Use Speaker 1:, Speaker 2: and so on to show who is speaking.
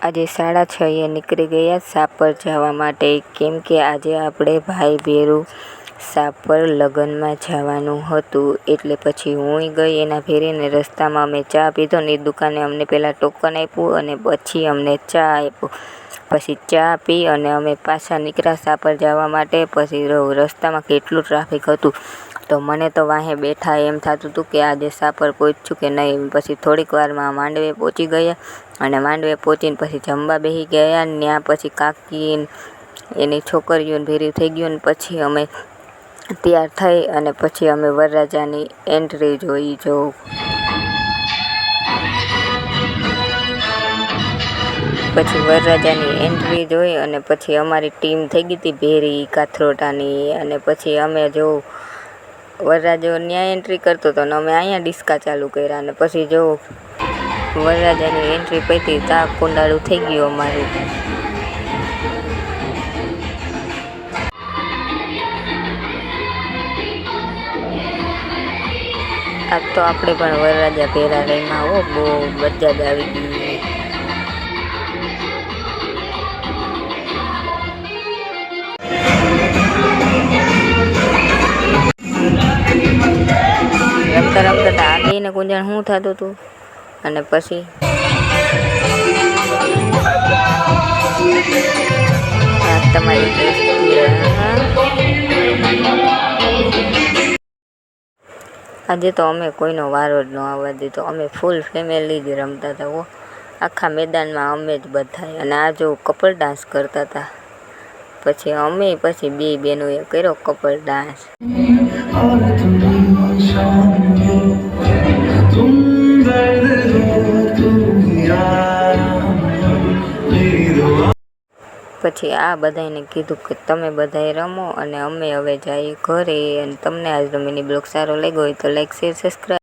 Speaker 1: આજે 6:30 નીકળી ગયા સાપર જવા માટે, કેમ કે આજે આપણે ભાઈ ભેરું સાપર લગ્નમાં જવાનું હતું. એટલે પછી હું ગઈ એના ભેરીને. રસ્તામાં અમે ચા પીધો ને એ દુકાને અમને પહેલાં ટોકન આપ્યું અને પછી અમને ચા આપ્યું. પછી ચા પી અને અમે પાછા નીકળ્યા સાપર જવા માટે. પછી રસ્તામાં કેટલું ટ્રાફિક હતું, તો મને તો વાહે બેઠા એમ થતું હતું કે આજે સાપર પહોંચ્યું કે નહીં. પછી થોડીક વારમાં માંડવે પહોંચી ગયા અને માંડવે પહોંચીને પછી જમવા બેસી ગયા. ત્યાં પછી કાકી એની છોકરીઓને ભેરી થઈ ગયું. ને પછી અમે તૈયાર થઈ અને પછી અમે વરરાજાની એન્ટ્રી જોઈ. પછી વરરાજાની એન્ટ્રી જોઈ અને પછી અમારી ટીમ થઈ ગઈ હતી ભેરી કાથરોટાની. અને પછી અમે વરરાજો ત્યાં એન્ટ્રી કરતો હતો ને અમે અહીંયા ડિસ્કા ચાલુ કર્યા. અને પછી વરરાજાની એન્ટ્રી પતી તા કુંડાળું થઈ ગયું અમારું. આજ તો આપણે પણ વરરાજા ભેરા રહીમાં હો, બહુ મજા જ આવી ગઈ. રમતા રમતા આગળને કુંજાણ શું થતું હતું. અને પછી તમારી આજે તો અમે કોઈનો વારો જ ન આવવા દીધો. અમે ફૂલ ફેમિલી જ રમતા હતા. આખા મેદાનમાં અમે જ બધા. અને આ જો કપલ ડાન્સ કરતા હતા. પછી અમે બે બહેનોએ કર્યો કપલ ડાન્સ. પછી આ બધાને કીધું કે તમે બધાએ રમો અને અમે હવે જઈએ ઘરે. અને તમને આજનો મિની બ્લોગ સારો લાગ્યો હોય તો લાઈક, શેર, સબસ્ક્રાઈબ.